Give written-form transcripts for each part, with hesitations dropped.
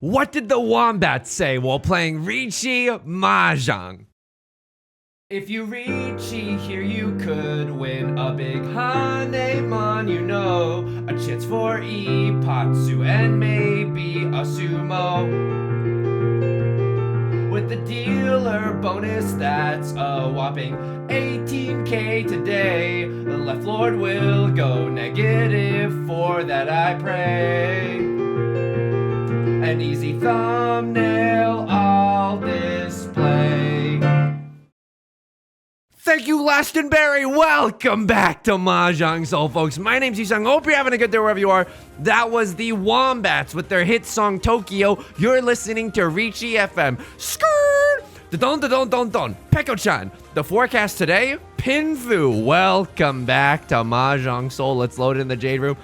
What did the wombat say while playing Riichi Mahjong? If you Riichi here, you could win a big Hanemon, you know, a chance for Ipatsu and maybe a sumo. With the dealer bonus, that's a whopping 18k today. The left lord will go negative, for that I pray. An easy thumbnail I'll display. Thank you, Lastonberry. Welcome back to Mahjong Soul, folks. My name's Yusong. Hope you're having a good day wherever you are. That was the Wombats with their hit song Tokyo. You're listening to Riichi FM. Skirt! Da-don, da-don, don, don. Peko-chan. The forecast today, Pinfu. Welcome back to Mahjong Soul. Let's load in the Jade Room.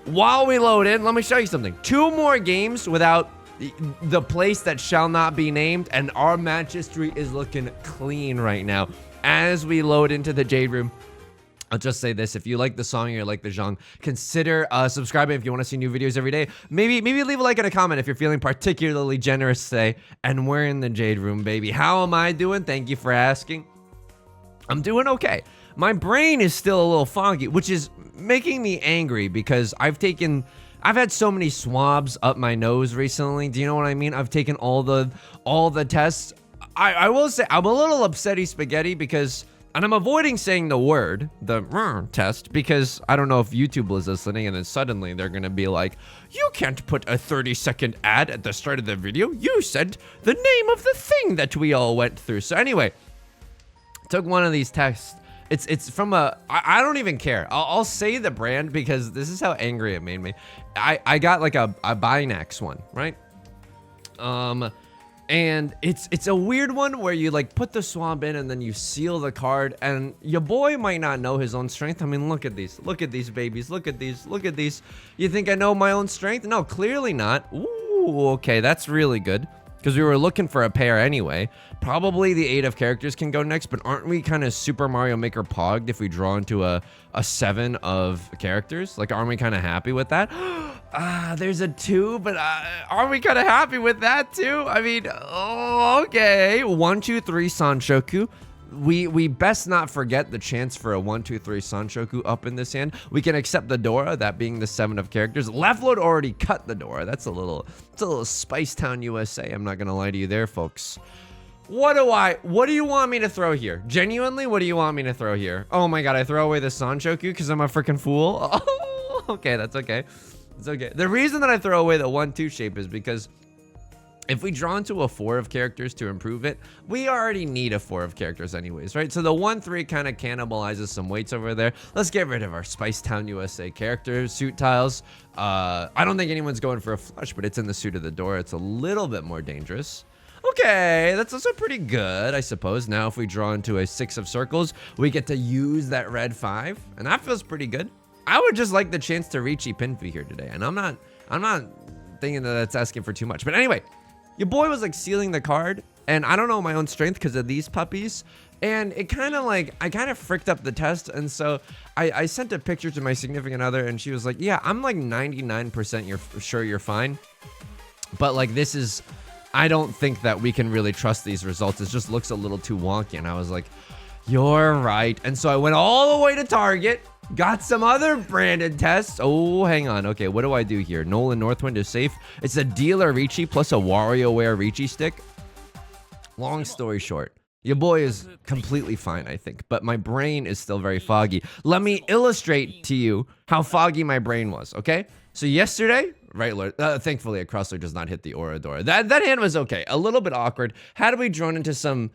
While we load in, let me show you something. 2 more games without the place that shall not be named, and our match history is looking clean right now. As we load into the Jade Room, I'll just say this: if you like the song or you like the genre, consider subscribing if you want to see new videos every day. Maybe leave a like and a comment if you're feeling particularly generous today. And we're in the Jade Room, baby. How am I doing? Thank you for asking. I'm doing okay. My brain is still a little foggy, which is making me angry because I've had so many swabs up my nose recently. Do you know what I mean? I've taken all the tests. I will say I'm a little upsetty spaghetti because, and I'm avoiding saying the word, the test, because I don't know if YouTube is listening and then suddenly they're going to be like, you can't put a 30-second ad at the start of the video. You said the name of the thing that we all went through. So anyway, took one of these tests. It's from I don't even care. I'll say the brand because this is how angry it made me. I got like a Binax one, right? And it's a weird one where you like put the swab in and then you seal the card, and your boy might not know his own strength. I mean, look at these babies, look at these. You think I know my own strength? No, clearly not. Ooh, okay, that's really good, because we were looking for a pair anyway. Probably the 8 of characters can go next, but aren't we kind of Super Mario Maker pogged if we draw into a 7 of characters? Like, aren't we kind of happy with that? There's a 2, but are we kind of happy with that too? I mean, oh, okay. 1, 2, 3 Sanshoku. We best not forget the chance for a 1, 2, 3 Sanshoku up in this hand. We can accept the Dora, that being the 7 of characters. Left load already cut the Dora. It's a little Spice Town USA. I'm not gonna lie to you there, folks. What do you want me to throw here? Genuinely, what do you want me to throw here? Oh my god, I throw away the Sanshoku because I'm a freaking fool? Oh, okay, that's okay. It's okay. The reason that I throw away the 1, 2 shape is because if we draw into a 4 of characters to improve it, we already need a 4 of characters anyways, right? So the 1, 3 kind of cannibalizes some weights over there. Let's get rid of our Spice Town USA character suit tiles. I don't think anyone's going for a flush, but it's in the suit of the door. It's a little bit more dangerous. Okay, that's also pretty good, I suppose. Now if we draw into a 6 of circles, we get to use that red 5, and that feels pretty good. I would just like the chance to Riichi Pinfi here today, and I'm not thinking that that's asking for too much. But anyway, your boy was like sealing the card, and I don't know my own strength because of these puppies, and it kind of like, I kind of fricked up the test, and so I sent a picture to my significant other, and she was like, yeah, I'm like 99% sure you're fine, but like this is, I don't think that we can really trust these results. It just looks a little too wonky, and I was like, you're right. And so I went all the way to Target, got some other branded tests. Oh, hang on. Okay, what do I do here? Nolan Northwind is safe. It's a dealer Riichi plus a WarioWare Riichi stick. Long story short, your boy is completely fine, I think, but my brain is still very foggy. Let me illustrate to you how foggy my brain was, okay? So yesterday, right, Lord, thankfully a crossler does not hit the Orador. That hand was okay, a little bit awkward. Had we drawn into some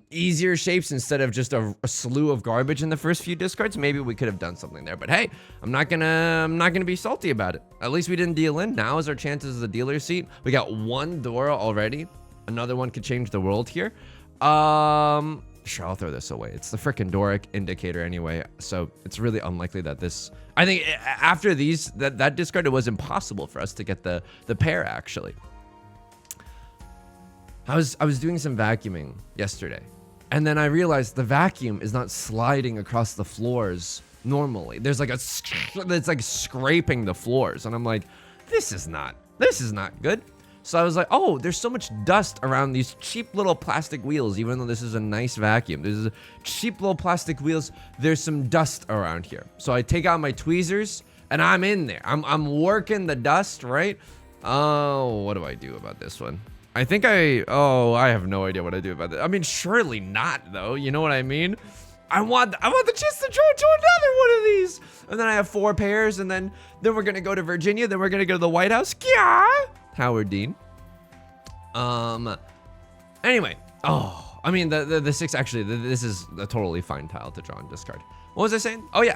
easier shapes instead of just a slew of garbage in the first few discards, maybe we could have done something there. But hey, I'm not gonna be salty about it. At least we didn't deal in. Now is our chances of the dealer seat. We got 1 Dora already. Another one could change the world here. Sure, I'll throw this away. It's the frickin' Doric indicator anyway, so it's really unlikely that this... I think after these, that discard, it was impossible for us to get the pair, actually. I was doing some vacuuming yesterday, and then I realized the vacuum is not sliding across the floors normally. There's like it's like scraping the floors, and I'm like, this is not good. So I was like, oh, there's so much dust around these cheap little plastic wheels, even though this is a nice vacuum. There's cheap little plastic wheels. There's some dust around here. So I take out my tweezers and I'm in there. I'm working the dust, right? Oh, what do I do about this one? I think I have no idea what I do about that. I mean, surely not though. You know what I mean? I want the chance to draw to another one of these. And then I have 4 pairs, and then we're gonna go to Virginia, then we're gonna go to the White House. Yeah! Howard Dean. Anyway. Oh, I mean, the 6, actually, this is a totally fine tile to draw and discard. What was I saying? Oh yeah.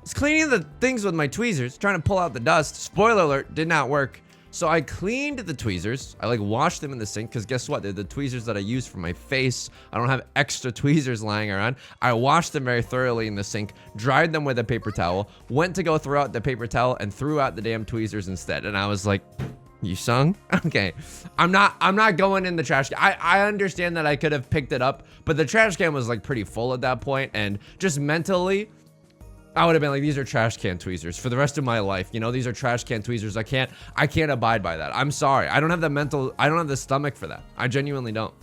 It's cleaning the things with my tweezers, trying to pull out the dust. Spoiler alert, did not work. So I cleaned the tweezers. I like washed them in the sink because guess what? They're the tweezers that I use for my face. I don't have extra tweezers lying around. I washed them very thoroughly in the sink, dried them with a paper towel, went to go throw out the paper towel and threw out the damn tweezers instead. And I was like, Yusong? Okay. I'm not going in the trash can. I understand that I could have picked it up, but the trash can was like pretty full at that point, and just mentally I would have been like, these are trash can tweezers for the rest of my life. You know, these are trash can tweezers. I can't abide by that. I'm sorry. I don't have the stomach for that. I genuinely don't.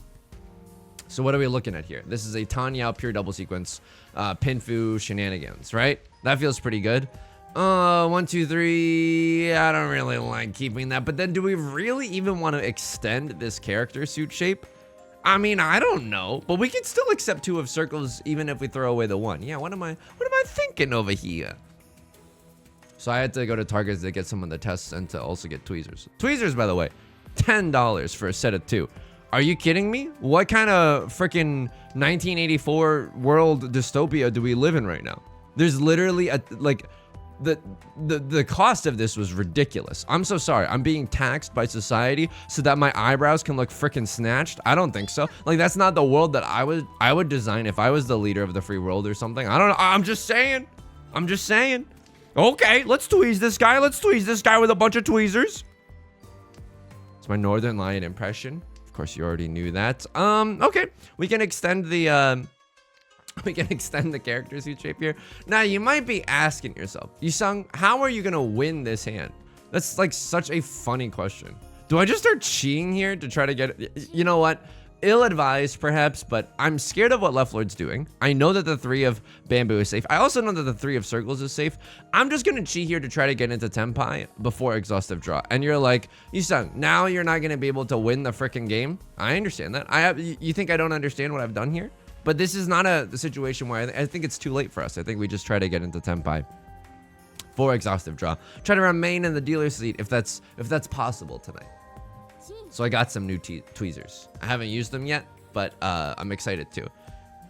So what are we looking at here? This is a Tanyao pure double sequence, Pinfu shenanigans, right? That feels pretty good. 1, 2, 3. I don't really like keeping that. But then do we really even want to extend this character suit shape? I mean, I don't know, but we can still accept 2 of circles even if we throw away the 1. Yeah, what am I thinking over here? So I had to go to Target to get some of the tests and to also get tweezers. Tweezers, by the way, $10 for a set of 2. Are you kidding me? What kind of freaking 1984 world dystopia do we live in right now? There's literally the cost of this was ridiculous. I'm so sorry. I'm being taxed by society so that my eyebrows can look freaking snatched. I don't think so. Like, that's not the world that I would design if I was the leader of the free world or something. I don't know. I'm just saying. Okay, let's tweeze this guy. Let's tweeze this guy with a bunch of tweezers. It's my Northern Lion impression. Of course, you already knew that. Okay, we can extend the character suit shape here. Now, you might be asking yourself, Yusong, how are you gonna win this hand? That's like such a funny question. Do I just start cheating here to try to get it? You know what? Ill-advised, perhaps, but I'm scared of what Left Lord's doing. I know that the 3 of bamboo is safe. I also know that the 3 of circles is safe. I'm just gonna cheat here to try to get into Tenpai before exhaustive draw. And you're like, Yusong, now you're not gonna be able to win the freaking game? I understand that. You think I don't understand what I've done here? But this is not a situation where I think it's too late for us. I think we just try to get into Tenpai for exhaustive draw. Try to remain in the dealer's seat if that's possible tonight. So I got some new tweezers. I haven't used them yet, but I'm excited to.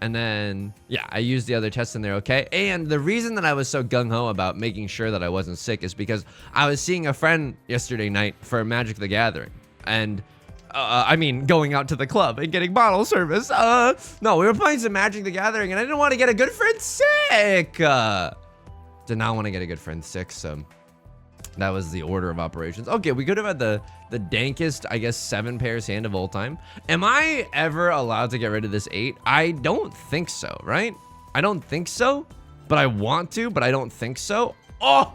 And then, yeah, I used the other tests and they're okay. And the reason that I was so gung-ho about making sure that I wasn't sick is because I was seeing a friend yesterday night for Magic the Gathering. And I mean, going out to the club and getting bottle service. No, we were playing some Magic the Gathering and I didn't want to get a good friend sick. Did not want to get a good friend sick, so that was the order of operations. Okay, we could have had the dankest, I guess, 7 pairs hand of all time. Am I ever allowed to get rid of this 8? I don't think so, right? I don't think so, but I want to, but I don't think so. Oh!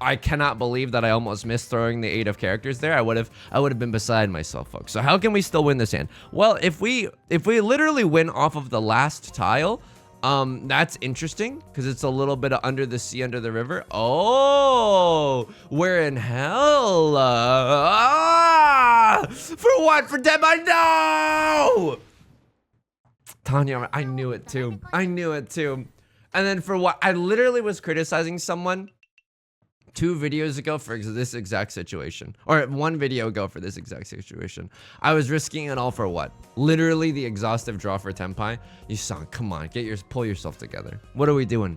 I cannot believe that I almost missed throwing the 8 of characters there. I would have been beside myself, folks. So how can we still win this hand? Well, if we literally win off of the last tile, that's interesting because it's a little bit of under the sea, under the river. Oh, we're in hell. For what? For Tenpai? No! Tanya, I knew it too. And then for what? I literally was criticizing someone 2 videos ago for this exact situation, or 1 video ago for this exact situation. I was risking it all for what? Literally the exhaustive draw for Tenpai. Yusong, come on, pull yourself together. What are we doing?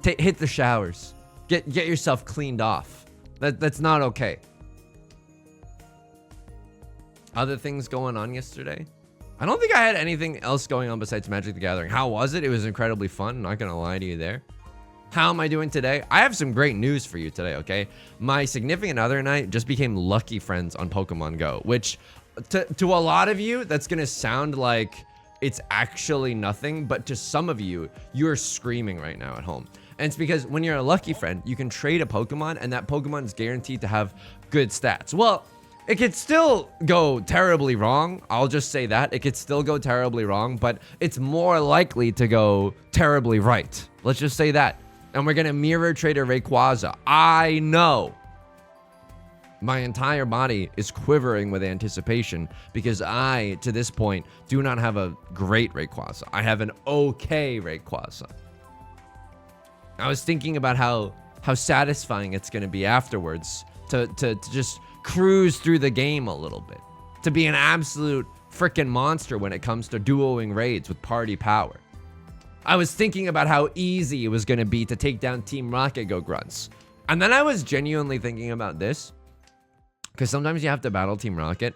Hit the showers. Get yourself cleaned off. That's not okay. Other things going on yesterday? I don't think I had anything else going on besides Magic the Gathering. How was it? It was incredibly fun. I'm not gonna lie to you there. How am I doing today? I have some great news for you today, okay? My significant other and I just became lucky friends on Pokemon Go, which to a lot of you, that's gonna sound like it's actually nothing, but to some of you, you're screaming right now at home. And it's because when you're a lucky friend, you can trade a Pokemon and that Pokemon is guaranteed to have good stats. Well, It could still go terribly wrong. I'll just say that. It could still go terribly wrong, but it's more likely to go terribly right. Let's just say that. And we're going to mirror Trader Rayquaza. I know. My entire body is quivering with anticipation because I, to this point, do not have a great Rayquaza. I have an okay Rayquaza. I was thinking about how satisfying it's going to be afterwards to just cruise through the game a little bit. To be an absolute freaking monster when it comes to duoing raids with party power. I was thinking about how easy it was going to be to take down Team Rocket Go Grunts. And then I was genuinely thinking about this. Because sometimes you have to battle Team Rocket.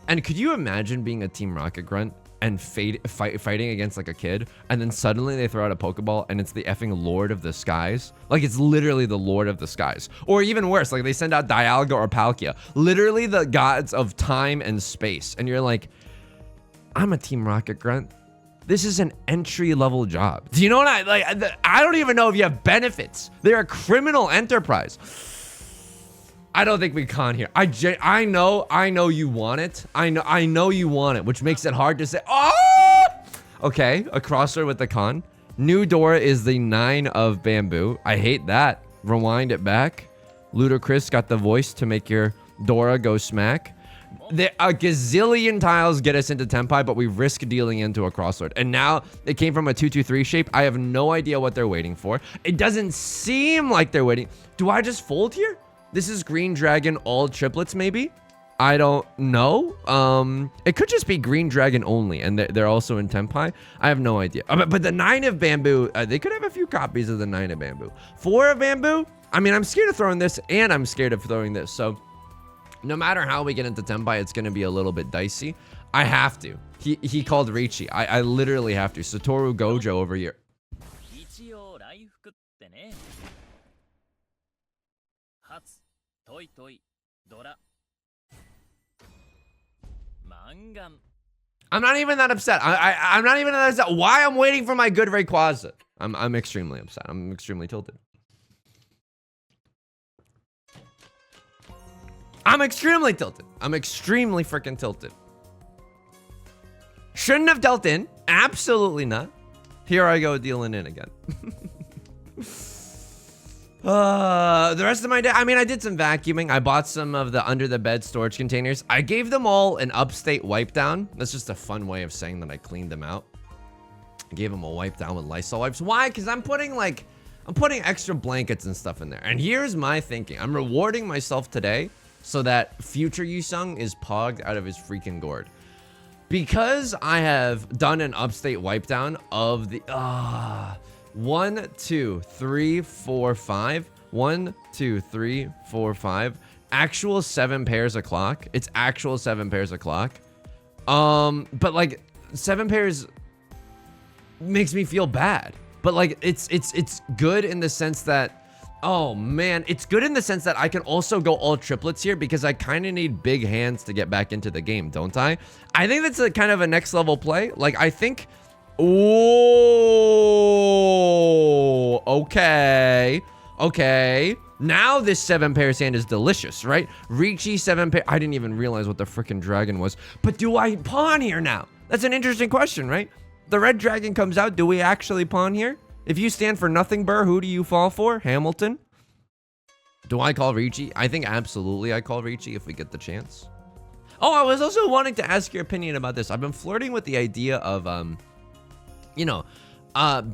And could you imagine being a Team Rocket Grunt and fighting against like a kid, and then suddenly they throw out a Pokeball and it's the effing Lord of the Skies? Like, it's literally the Lord of the Skies. Or even worse, like they send out Dialga or Palkia. Literally the gods of time and space. And you're like, I'm a Team Rocket Grunt. This is an entry-level job. Do you know what I don't even know if you have benefits. They're a criminal enterprise. I don't think we con here. I know you want it. I know you want it, which makes it hard to say. Oh! Okay, a crossover with the con. New Dora is the 9 of bamboo. I hate that. Rewind it back. Ludacris got the voice to make your Dora go smack. A gazillion tiles get us into Tenpai, but we risk dealing into a crossword. And now it came from a 2-2-3 shape. I have no idea what they're waiting for. It doesn't seem like they're waiting. Do I just fold here? This is Green Dragon, all triplets, maybe? I don't know. It could just be Green Dragon only, and they're also in Tenpai. I have no idea. But the 9 of bamboo, they could have a few copies of the 9 of bamboo. 4 of bamboo? I mean, I'm scared of throwing this, and I'm scared of throwing this. So no matter how we get into Tenpai, it's going to be a little bit dicey. I have to. He called Riichi. I literally have to. Satoru Gojo over here. I'm not even that upset. I'm not even that upset. Why I'm waiting for my good Rayquaza? I'm extremely upset. I'm extremely tilted. I'm extremely tilted. I'm extremely freaking tilted. Shouldn't have dealt in. Absolutely not. Here I go dealing in again. The rest of my day, I mean, I did some vacuuming. I bought some of the under the bed storage containers. I gave them all an upstate wipe down. That's just a fun way of saying that I cleaned them out. I gave them a wipe down with Lysol wipes. Why? Because I'm putting extra blankets and stuff in there. And here's my thinking. I'm rewarding myself today so that future Yusong is pogged out of his freaking gourd. Because I have done an upstate wipe down of the 1, 2, 3, 4, 5. 1, 2, 3, 4, 5. Actual 7 pairs of clock. It's actual 7 pairs of clock. But like 7 pairs makes me feel bad. But like it's good in the sense that, oh man, it's good in the sense that I can also go all triplets here because I kind of need big hands to get back into the game, don't I? I think that's a kind of a next level play. Like I think, oh, okay. Now this 7 pairs hand is delicious, right? Riichi 7 pair. I didn't even realize what the freaking dragon was. But do I pawn here now? That's an interesting question, right? The red dragon comes out. Do we actually pawn here? If you stand for nothing, Burr, who do you fall for? Hamilton? Do I call Riichi? I think absolutely I call Riichi if we get the chance. Oh, I was also wanting to ask your opinion about this. I've been flirting with the idea of,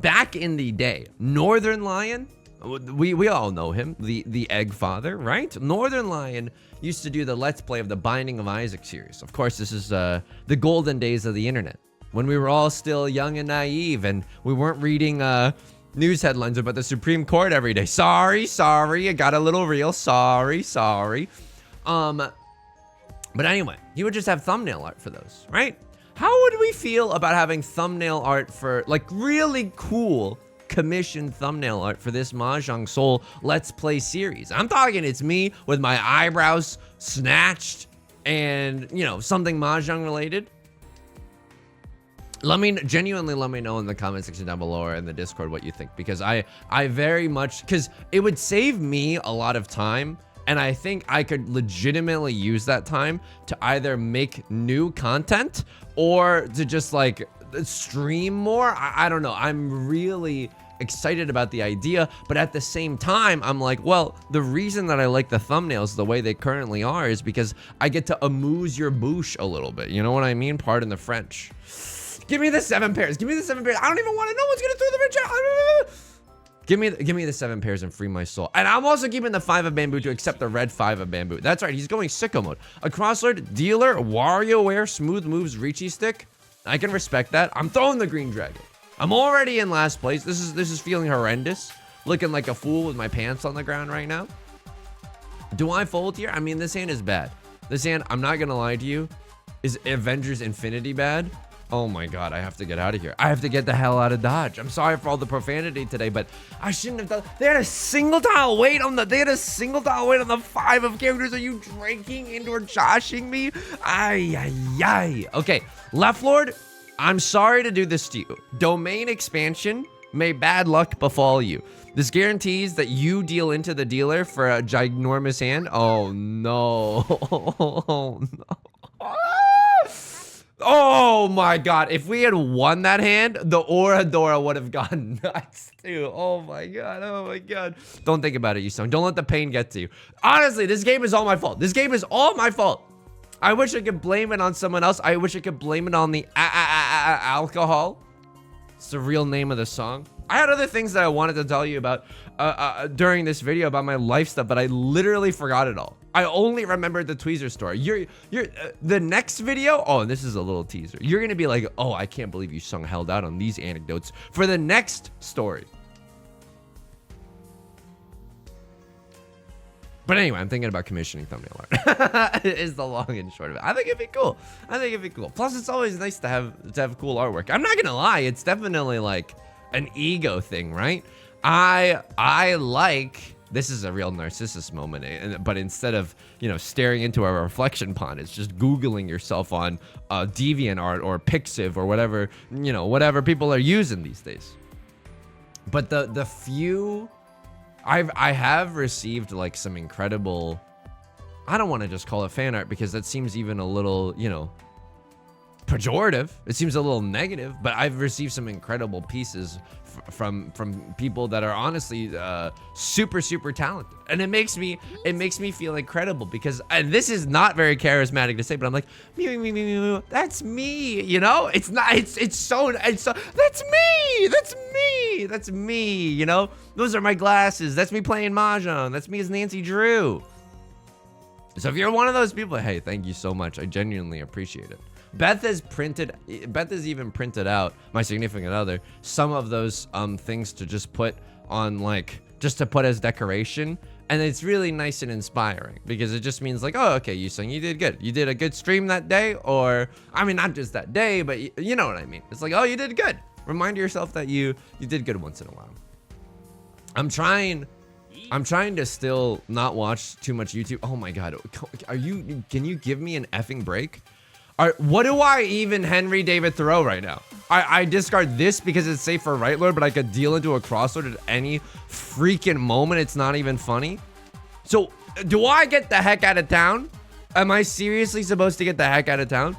back in the day, Northern Lion, we all know him, the Egg Father, right? Northern Lion used to do the Let's Play of the Binding of Isaac series. Of course, this is the golden days of the internet, when we were all still young and naive and we weren't reading news headlines about the Supreme Court every day. Sorry, I got a little real. Sorry. But anyway, you would just have thumbnail art for those, right? How would we feel about having thumbnail art for, like, really cool commissioned thumbnail art for this Mahjong Soul Let's Play series? I'm talking it's me with my eyebrows snatched and, something Mahjong related. Genuinely let me know in the comment section down below or in the Discord what you think, because I very much, because it would save me a lot of time And I think I could legitimately use that time to either make new content or to just like stream more. I don't know. I'm really excited about the idea, but at the same time, I'm like, well, the reason that I like the thumbnails the way they currently are is because I get to amuse your bouche a little bit. You know what I mean? Pardon the French. Give me the 7 pairs. Give me the 7 pairs. I don't even want to know what's gonna throw the rich out. Give me the 7 pairs and free my soul. And I'm also keeping the 5 of bamboo to accept the red 5 of bamboo. That's right. He's going sicko mode. A crosslord, dealer, WarioWare, smooth moves, Riichi stick. I can respect that. I'm throwing the green dragon. I'm already in last place. This is feeling horrendous. Looking like a fool with my pants on the ground right now. Do I fold here? I mean, this hand is bad. This hand, I'm not gonna lie to you, is Avengers Infinity bad? Oh my god, I have to get out of here. I have to get the hell out of Dodge. I'm sorry for all the profanity today, but I shouldn't have done. They had a single tile weight on the 5 of characters. Are you drinking into or joshing me? Ay, ay, ay. Okay, Left Lord, I'm sorry to do this to you. Domain expansion, may bad luck befall you. This guarantees that you deal into the dealer for a ginormous hand. Oh no. Oh no. Oh my god. If we had won that hand, the Oradora would have gone nuts too. Oh my god. Oh my god. Don't think about it, Yusong. Don't let the pain get to you. Honestly, this game is all my fault. This game is all my fault. I wish I could blame it on someone else. I wish I could blame it on the alcohol. It's the real name of the song. I had other things that I wanted to tell you about during this video about my life stuff, but I literally forgot it all. I only remembered the tweezer story. The next video, oh, and this is a little teaser. You're gonna be like, oh, I can't believe Yusong held out on these anecdotes for the next story. But anyway, I'm thinking about commissioning thumbnail art. Is the long and short of it. I think it'd be cool. I think it'd be cool. Plus, it's always nice to have cool artwork. I'm not gonna lie, it's definitely like an ego thing, right? I like, this is a real narcissist moment, but instead of, you know, staring into a reflection pond, it's just Googling yourself on DeviantArt or Pixiv or whatever, you know, whatever people are using these days. But the few I have received like some incredible, I don't want to just call it fan art because that seems even a little, you know, pejorative. It seems a little negative, but I've received some incredible pieces from people that are honestly super talented, and it makes me feel incredible because, and this is not very charismatic to say, but I'm like, me, that's me, you know? It's not, it's so that's me, you know? Those are my glasses. That's me playing Mahjong. That's me as Nancy Drew. So if you're one of those people, hey, thank you so much. I genuinely appreciate it. Beth has even printed out, my significant other, some of those things to just put on, like, just to put as decoration. And it's really nice and inspiring because it just means like, oh, okay, Yusong, you did good. You did a good stream that day, or, I mean, not just that day, but you know what I mean. It's like, oh, you did good. Remind yourself that you did good once in a while. I'm trying to still not watch too much YouTube. Oh my God, can you give me an effing break? What do I even Henry David Thoreau right now? I discard this because it's safe for right lord, but I could deal into a crosslord at any freaking moment. It's not even funny. So do I get the heck out of town? Am I seriously supposed to get the heck out of town?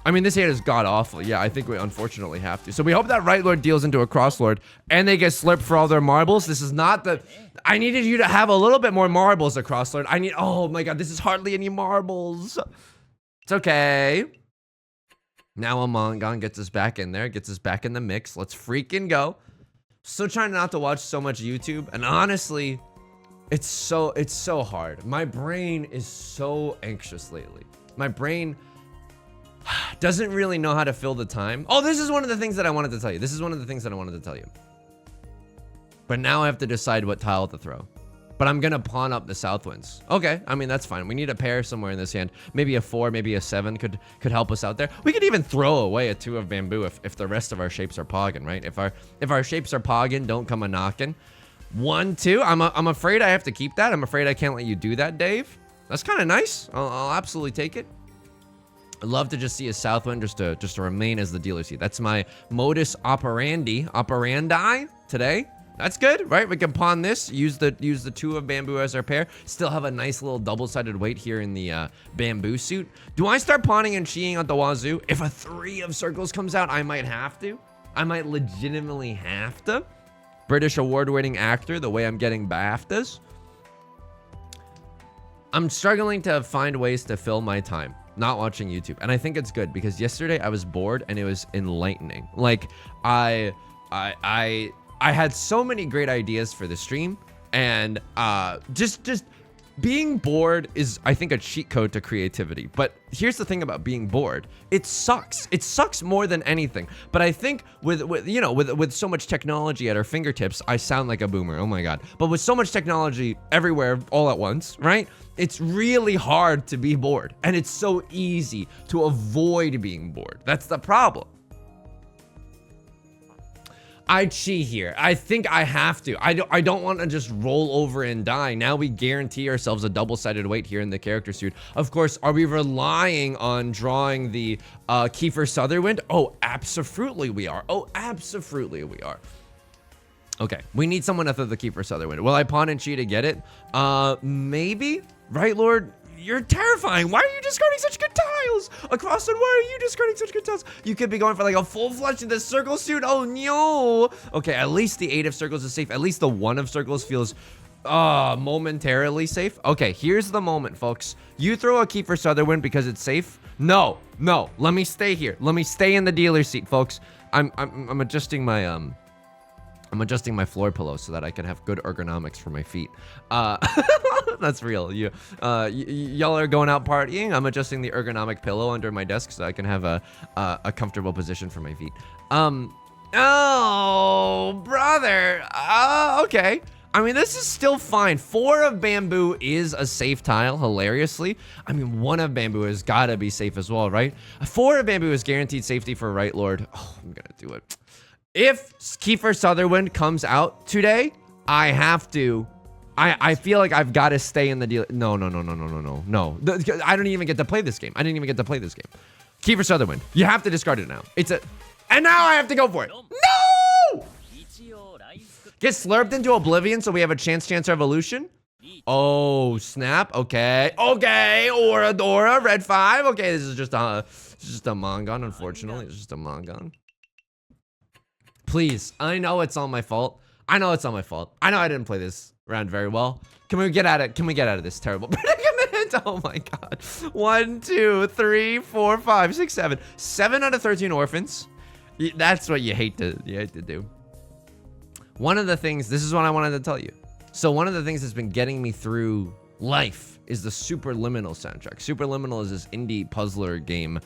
I mean, this hand is god awful. Yeah, I think we unfortunately have to. So we hope that right lord deals into a crosslord and they get slurped for all their marbles. This is not the, I needed you to have a little bit more marbles, a crosslord. Oh my God, this is hardly any marbles. It's okay. Now Amongon gets us back in there, gets us back in the mix. Let's freaking go. Still trying not to watch so much YouTube, and honestly, it's so hard. My brain is so anxious lately. My brain doesn't really know how to fill the time. Oh, this is one of the things that I wanted to tell you. But now I have to decide what tile to throw. But I'm gonna pawn up the south winds. Okay, I mean, that's fine. We need a pair somewhere in this hand. Maybe a 4, maybe a 7 could help us out there. We could even throw away a 2 of bamboo if the rest of our shapes are pogging, right? If our shapes are pogging, don't come a knocking. 1, 2, I'm afraid I have to keep that. I'm afraid I can't let you do that, Dave. That's kind of nice. I'll absolutely take it. I'd love to just see a south wind just to remain as the dealer seat. That's my modus operandi today. That's good, right? We can pawn this, use the 2 of bamboo as our pair, still have a nice little double-sided weight here in the bamboo suit. Do I start pawning and cheating at the wazoo? If a 3 of circles comes out, I might have to. I might legitimately have to. British award-winning actor, the way I'm getting BAFTAs. I'm struggling to find ways to fill my time not watching YouTube, and I think it's good because yesterday I was bored and it was enlightening. Like I had so many great ideas for the stream, and just being bored is, I think, a cheat code to creativity. But here's the thing about being bored. It sucks. It sucks more than anything. But I think with so much technology at our fingertips, I sound like a boomer. Oh my God. But with so much technology everywhere all at once, right? It's really hard to be bored. And it's so easy to avoid being bored. That's the problem. I cheat here. I think I have to. I don't want to just roll over and die. Now we guarantee ourselves a double-sided weight here in the character suit. Of course, are we relying on drawing the Kiefer Sutherland? Oh, absolutely we are. Oh, absolutely we are. Okay, we need someone after the Kiefer Sutherland. Will I pawn and cheat to get it? Maybe. Right, Lord? You're terrifying. Why are you discarding such good tiles? Across, and why are you discarding such good tiles? You could be going for like a full flush in the circle suit. Oh no. Okay, at least the 8 of circles is safe. At least the 1 of circles feels momentarily safe. Okay, here's the moment, folks. You throw a Kiefer Sutherland because it's safe. No. Let me stay here. Let me stay in the dealer's seat, folks. I'm adjusting my I'm adjusting my floor pillow so that I can have good ergonomics for my feet. That's real. Y'all are going out partying. I'm adjusting the ergonomic pillow under my desk so I can have a comfortable position for my feet. Oh, brother. Okay. I mean, this is still fine. 4 of bamboo is a safe tile, hilariously. I mean, 1 of bamboo has got to be safe as well, right? 4 of bamboo is guaranteed safety for Right Lord. Oh, I'm going to do it. If Kiefer Sutherland comes out today, I have to. I feel like I've got to stay in the deal. No. I don't even get to play this game. I didn't even get to play this game. Kiefer Sutherland, you have to discard it now. And now I have to go for it. No! Get slurped into oblivion so we have a chance evolution. Oh, snap. Okay. Oradora, red 5. Okay, this is just a Mongon, unfortunately. It's just a Mongon. Please, I know it's all my fault. I know I didn't play this round very well. Can we get out of this terrible predicament? Oh my God. 1, 2, 3, 4, 5, 6, 7. 7 out of 13 orphans. That's what you hate to do. One of the things, this is what I wanted to tell you. So one of the things that's been getting me through life is the Superliminal soundtrack. Superliminal is this indie puzzler game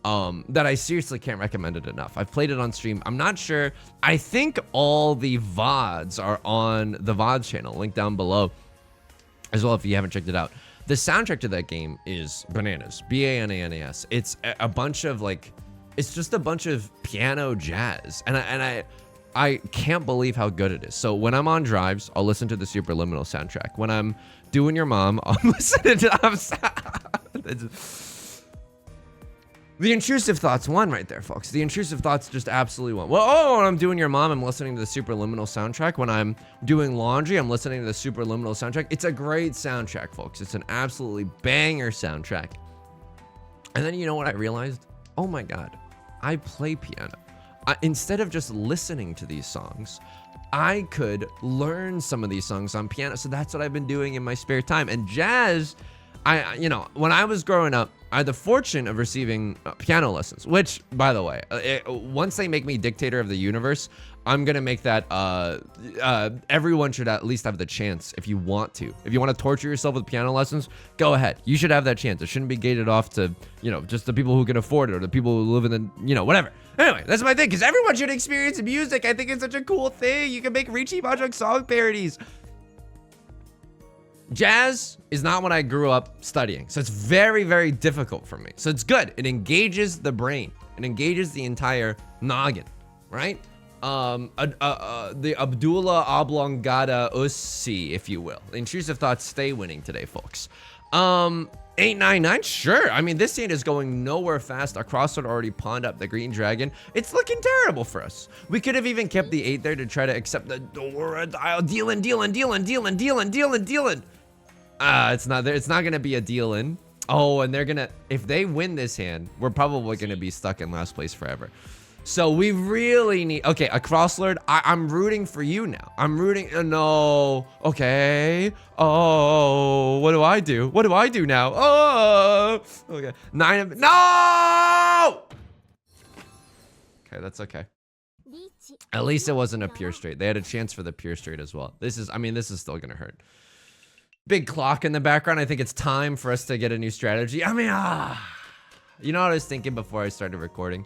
that I seriously can't recommend it enough. I've played it on stream. I'm not sure. I think all the VODs are on the VODs channel, link down below as well if you haven't checked it out. The soundtrack to that game is bananas. B-A-N-A-N-A-S. It's a bunch of it's just a bunch of piano jazz. And I can't believe how good it is. So when I'm on drives, I'll listen to the Superliminal soundtrack. When I'm doing your mom, I'm listening to The Intrusive Thoughts won right there, folks. The Intrusive Thoughts just absolutely won. Well, when I'm doing your mom, I'm listening to the Superliminal soundtrack. When I'm doing laundry, I'm listening to the Superliminal soundtrack. It's a great soundtrack, folks. It's an absolutely banger soundtrack. And then you know what I realized? Oh my God, I play piano. Instead of just listening to these songs, I could learn some of these songs on piano. So that's what I've been doing in my spare time. And jazz, when I was growing up, I had the fortune of receiving piano lessons, which, by the way, once they make me dictator of the universe, I'm going to make that everyone should at least have the chance if you want to. If you want to torture yourself with piano lessons, go ahead. You should have that chance. It shouldn't be gated off to, just the people who can afford it or the people who live in the, whatever. Anyway, that's my thing, because everyone should experience music. I think it's such a cool thing. You can make Riichi Mahjong song parodies. Jazz is not what I grew up studying, so it's very, very difficult for me. So it's good. It engages the brain. It engages the entire noggin, right? The Abdullah Oblongata Ussi, if you will. The Intrusive Thoughts stay winning today, folks. 899, sure. I mean, this hand is going nowhere fast. A crossroad already pawned up the green dragon. It's looking terrible for us. We could have even kept the 8 there to try to accept the Dora dial. Dealing. It's not there. It's not gonna be a deal in. Oh, and they're gonna, if they win this hand, we're probably gonna be stuck in last place forever. So we really need, okay, a crosslord. I'm rooting for you now. I'm rooting, no, okay. Oh, what do I do? What do I do now? Oh, okay. 9 of, no! Okay, that's okay. At least it wasn't a pure straight. They had a chance for the pure straight as well. This is, I mean, this is still gonna hurt. Big clock in the background. I think it's time for us to get a new strategy. I mean, you know what I was thinking before I started recording?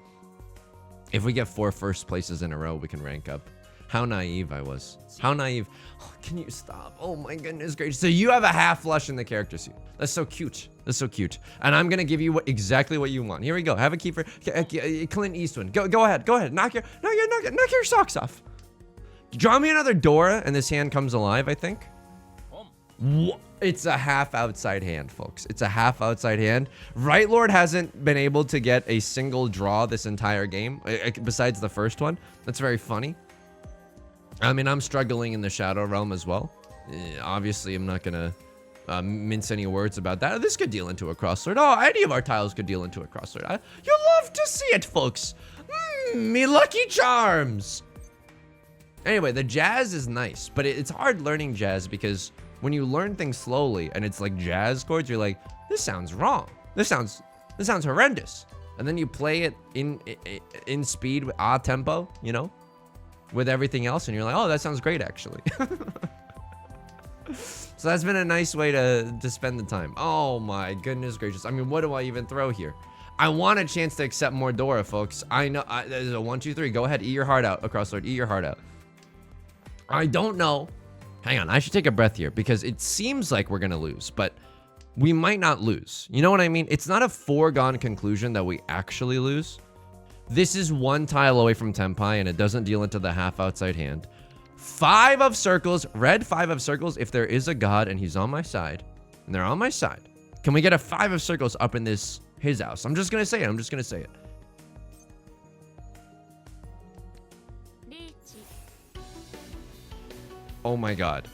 If we get 4 first places in a row, we can rank up. How naive I was. How naive. Oh, can you stop? Oh my goodness gracious. So you have a half flush in the character suit. That's so cute. That's so cute. And I'm gonna give you exactly what you want. Here we go. Have a key for Clint Eastwood. Go ahead. Go ahead. Knock your socks off. Draw me another Dora, and this hand comes alive, I think. It's a half outside hand, folks. It's a half outside hand. Right Lord hasn't been able to get a single draw this entire game, besides the first one. That's very funny. I mean, I'm struggling in the Shadow Realm as well. Obviously, I'm not gonna mince any words about that. This could deal into a crossword. Oh, any of our tiles could deal into a crossword. You'll love to see it, folks. Me lucky charms. Anyway, the jazz is nice, but it's hard learning jazz because when you learn things slowly and it's like jazz chords, you're like, this sounds wrong. This sounds horrendous. And then you play it in speed, tempo, you know, with everything else, and you're like, oh, that sounds great, actually. So that's been a nice way to spend the time. Oh my goodness gracious. I mean, what do I even throw here? I want a chance to accept more Dora, folks. I know, there's a 1, 2, 3. Go ahead, eat your heart out, across Lord, eat your heart out. I don't know. Hang on, I should take a breath here because it seems like we're gonna lose, but we might not lose. You know what I mean? It's not a foregone conclusion that we actually lose. This is 1 tile away from Tenpai, and it doesn't deal into the half outside hand. 5 of circles, red 5 of circles. If there is a god and he's on my side, and they're on my side, can we get a 5 of circles up in his house? I'm just gonna say it. I'm just gonna say it. Oh my god.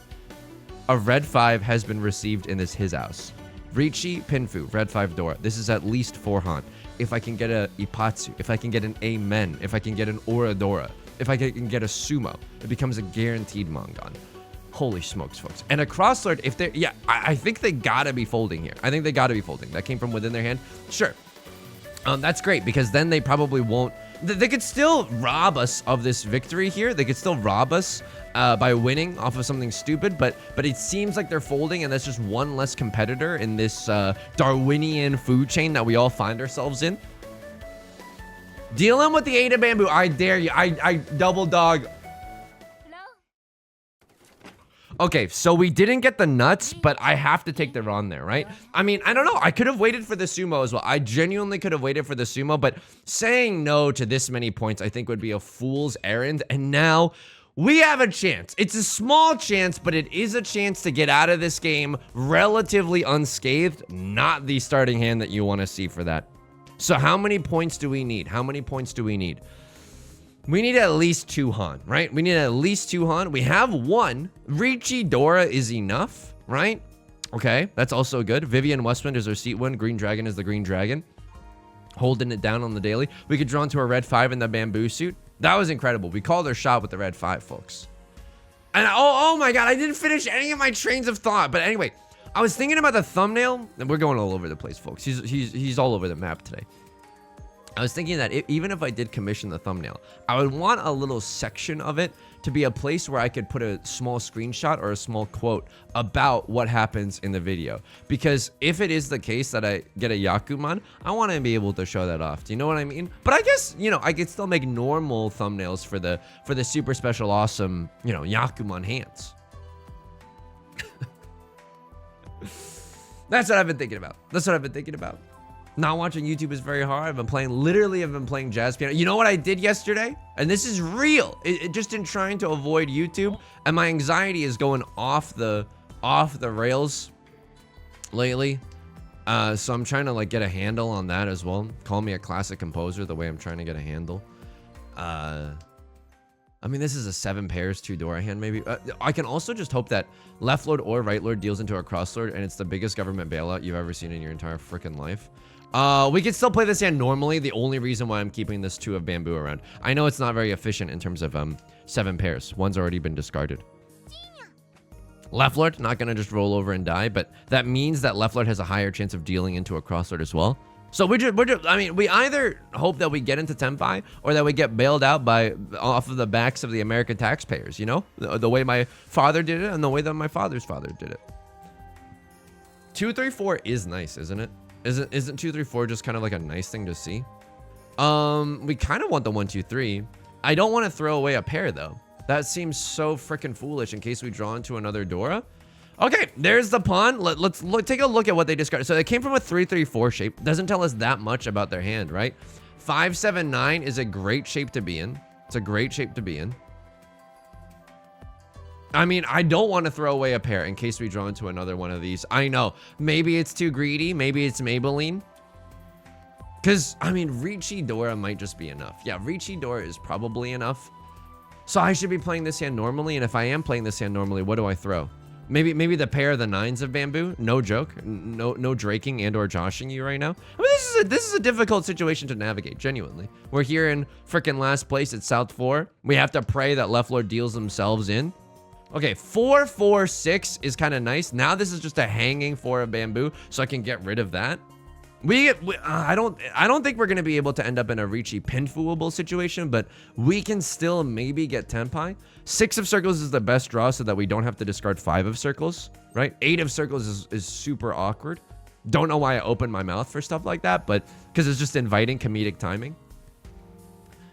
A red 5 has been received in his house. Riichi, Pinfu, red 5 Dora. This is at least 4 Han. If I can get a Ipatsu, if I can get an Amen, if I can get an Oradora, if I can get a Sumo, it becomes a guaranteed Mangon. Holy smokes, folks. And a Crosslord, if they're, yeah, I think they gotta be folding here. I think they gotta be folding. That came from within their hand. Sure. That's great because then they probably won't. They could still rob us of this victory here. They could still rob us by winning off of something stupid, but it seems like they're folding, and that's just one less competitor in this Darwinian food chain that we all find ourselves in. Dealing with the 8 of bamboo. I dare you. I double dog. Okay, so we didn't get the nuts, but I have to take the Ron there, right? I mean, I don't know. I could have waited for the sumo as well. I genuinely could have waited for the sumo, but saying no to this many points, I think would be a fool's errand. And now we have a chance. It's a small chance, but it is a chance to get out of this game relatively unscathed. Not the starting hand that you want to see for that. So how many points do we need? How many points do we need? We need at least 2 Han, right? We need at least 2 Han. We have 1. Riichi Dora is enough, right? Okay, that's also good. Vivian Westwind is our seat 1. Green Dragon is the Green Dragon. Holding it down on the daily. We could draw into a red 5 in the bamboo suit. That was incredible. We called our shot with the red 5, folks. And oh my god, I didn't finish any of my trains of thought. But anyway, I was thinking about the thumbnail. And we're going all over the place, folks. He's all over the map today. I was thinking that even if I did commission the thumbnail, I would want a little section of it to be a place where I could put a small screenshot or a small quote about what happens in the video. Because if it is the case that I get a Yakuman, I want to be able to show that off. Do you know what I mean? But I guess, you know, I could still make normal thumbnails for the super special awesome, you know, Yakuman hands. That's what I've been thinking about. That's what I've been thinking about. Not watching YouTube is very hard. I've been playing jazz piano. You know what I did yesterday? And this is real. It just in trying to avoid YouTube, and my anxiety is going off the rails lately. So I'm trying to like get a handle on that as well. Call me a classic composer the way I'm trying to get a handle. I mean, this is a 7 pairs, 2 Dora hand, maybe. I can also just hope that left lord or right lord deals into a cross lord, and it's the biggest government bailout you've ever seen in your entire freaking life. We can still play this hand normally. The only reason why I'm keeping this 2 of bamboo around. I know it's not very efficient in terms of 7 pairs. One's already been discarded. Left lord, not gonna just roll over and die, but that means that left lord has a higher chance of dealing into a cross lord as well. So I mean, we either hope that we get into Tenpai or that we get bailed out off of the backs of the American taxpayers, you know? The way my father did it and the way that my father's father did it. 2, 3, 4 is nice, isn't it? Isn't 2, 3, 4 just kind of like a nice thing to see? We kind of want the 1, 2, 3. I don't want to throw away a pair though. That seems so freaking foolish in case we draw into another Dora. Okay, there's the pawn. Let's take a look at what they discarded. So they came from a 3, 3, 4 shape. Doesn't tell us that much about their hand, right? 5, 7, 9 is a great shape to be in. It's a great shape to be in. I mean, I don't want to throw away a pair in case we draw into another one of these. I know. Maybe it's too greedy. Maybe it's Maybelline. Because, I mean, Riichi Dora might just be enough. Yeah, Riichi Dora is probably enough. So I should be playing this hand normally. And if I am playing this hand normally, what do I throw? Maybe the pair of the 9s of bamboo. No joke. No draking and or joshing you right now. I mean, this is a difficult situation to navigate. Genuinely, we're here in freaking last place at South 4. We have to pray that left lord deals themselves in. Okay, 4, 4, 6 is kind of nice. Now this is just a hanging 4 of bamboo, so I can get rid of that. I don't think we're gonna be able to end up in a Riichi pinfoolable situation, but we can still maybe get Tenpai. 6 of circles is the best draw so that we don't have to discard 5 of circles, right? 8 of circles is super awkward. Don't know why I opened my mouth for stuff like that, but because it's just inviting comedic timing.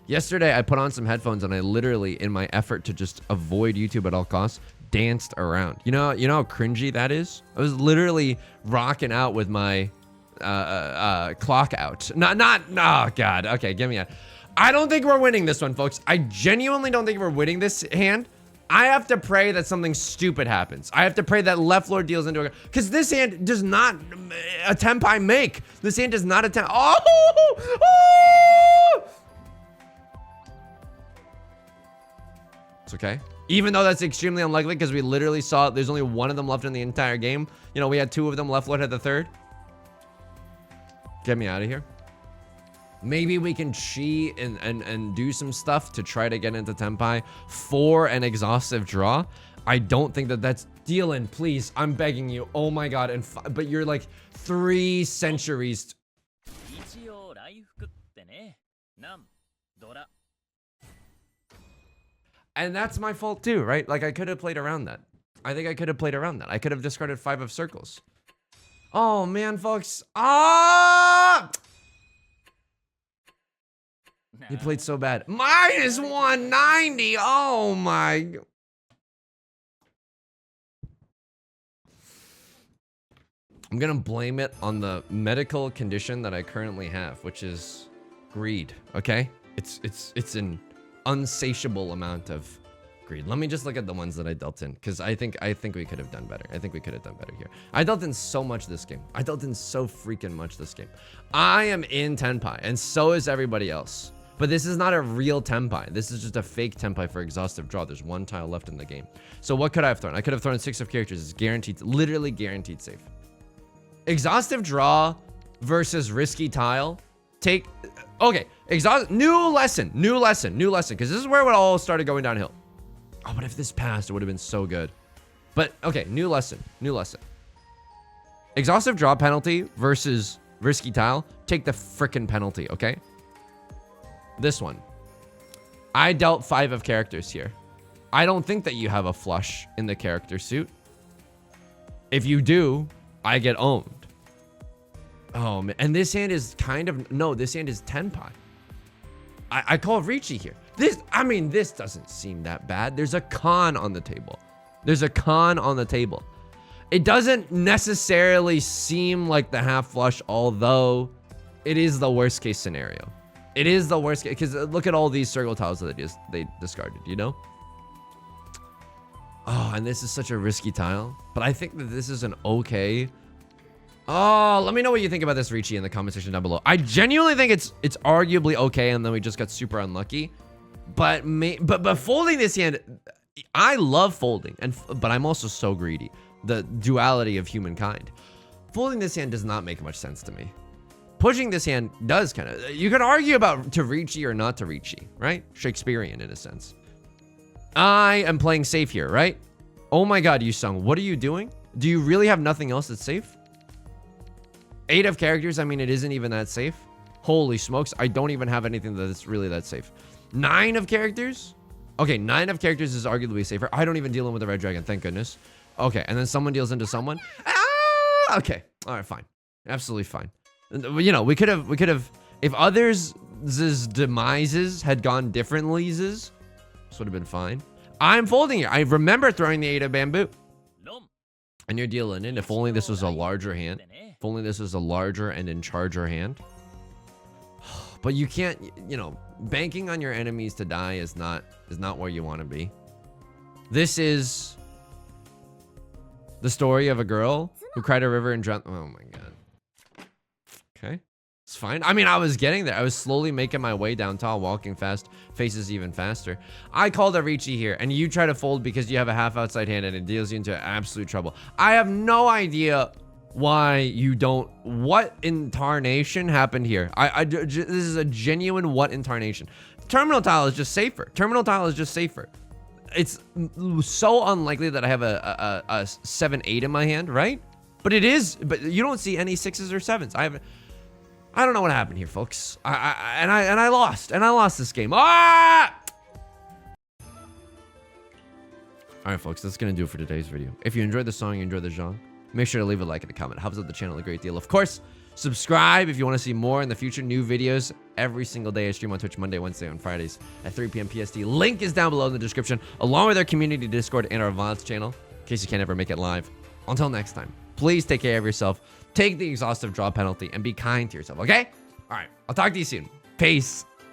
Yesterday, I put on some headphones and I literally, in my effort to just avoid YouTube at all costs, danced around. You know how cringy that is? I was literally rocking out with my clock out. Oh god. Okay, give me a. I don't think we're winning this one, folks. I genuinely don't think we're winning this hand. I have to pray that something stupid happens. I have to pray that left lord deals into a, because this hand does not a Tenpai make. This hand does not attempt. Oh! It's okay. Even though that's extremely unlikely because we literally saw there's only 1 of them left in the entire game. You know, we had 2 of them. Left lord had the 3rd. Get me out of here. Maybe we can cheat and do some stuff to try to get into Tenpai for an exhaustive draw. I don't think that's Dylan, please. I'm begging you. Oh my god. But you're like 3 centuries. And that's my fault too, right? Like I could have played around that. I think I could have played around that. I could have discarded 5 of circles. Oh man, folks. Ah! He played so bad. Minus 190. Oh my. I'm gonna blame it on the medical condition that I currently have, which is greed. Okay, it's an unsatiable amount of greed. Let me just look at the ones that I dealt in, because I think we could have done better. I think we could have done better here. I dealt in so much this game. I dealt in so freaking much this game. I am in Tenpai, and so is everybody else. But this is not a real Tenpai. This is just a fake Tenpai for exhaustive draw. There's 1 tile left in the game. So what could I have thrown? I could have thrown 6 of characters. It's guaranteed, literally guaranteed safe. Exhaustive draw versus risky tile. Okay, new lesson, because this is where it all started going downhill. Oh, but if this passed, it would have been so good. But okay, new lesson. Exhaustive draw penalty versus risky tile. Take the frickin' penalty, okay? This one. I dealt 5 of characters here. I don't think that you have a flush in the character suit. If you do, I get owned. Oh man, and this hand is this hand is Tenpai. I call Riichi here. This doesn't seem that bad. There's a con on the table. It doesn't necessarily seem like the half flush, although it is the worst case scenario. It is the worst case, because look at all these circle tiles that they discarded, you know? Oh, and this is such a risky tile. But I think that this is an okay Oh, let me know what you think about this, Riichi, in the comment section down below. I genuinely think it's arguably okay, and then we just got super unlucky. But folding this hand, I love folding, but I'm also so greedy. The duality of humankind. Folding this hand does not make much sense to me. Pushing this hand does kind of. You could argue about to Riichi or not to Riichi, right? Shakespearean in a sense. I am playing safe here, right? Oh my God, Yusong, what are you doing? Do you really have nothing else that's safe? 8 of characters, I mean, it isn't even that safe. Holy smokes, I don't even have anything that's really that safe. 9 of characters? Okay, 9 of characters is arguably safer. I don't even deal in with the red dragon, thank goodness. Okay, and then someone deals into someone. Ah, okay, all right, fine. Absolutely fine. You know, we could have, if others' demises had gone differently, this would have been fine. I'm folding here. I remember throwing the 8 of bamboo. And you're dealing in. If only this was a larger hand. If only this was a larger and in charger hand. But you can't, you know, banking on your enemies to die is not where you want to be. This is the story of a girl who cried a river and drowned. Oh my God. Okay. It's fine. I mean, I was getting there. I was slowly making my way down tall, walking fast, faces even faster. I called a Riichi here, and you try to fold because you have a half outside hand and it deals you into absolute trouble. I have no idea why you don't. What incarnation happened here? This is a genuine what incarnation. Terminal tile is just safer. Terminal tile is just safer. It's so unlikely that I have a 7-8 in my hand, right? But it is. But you don't see any 6s or 7s. I don't know what happened here, folks. I lost. And I lost this game. Ah! Alright, folks, that's gonna do it for today's video. If you enjoyed the song, you enjoyed the genre, make sure to leave a like and a comment. It helps out the channel a great deal. Of course, subscribe if you want to see more in the future. New videos every single day. I stream on Twitch Monday, Wednesday, and Fridays at 3 p.m. PST. Link is down below in the description, along with our community Discord and our VODs channel, in case you can't ever make it live. Until next time, please take care of yourself. Take the exhaustive draw penalty and be kind to yourself, okay? All right, I'll talk to you soon. Peace.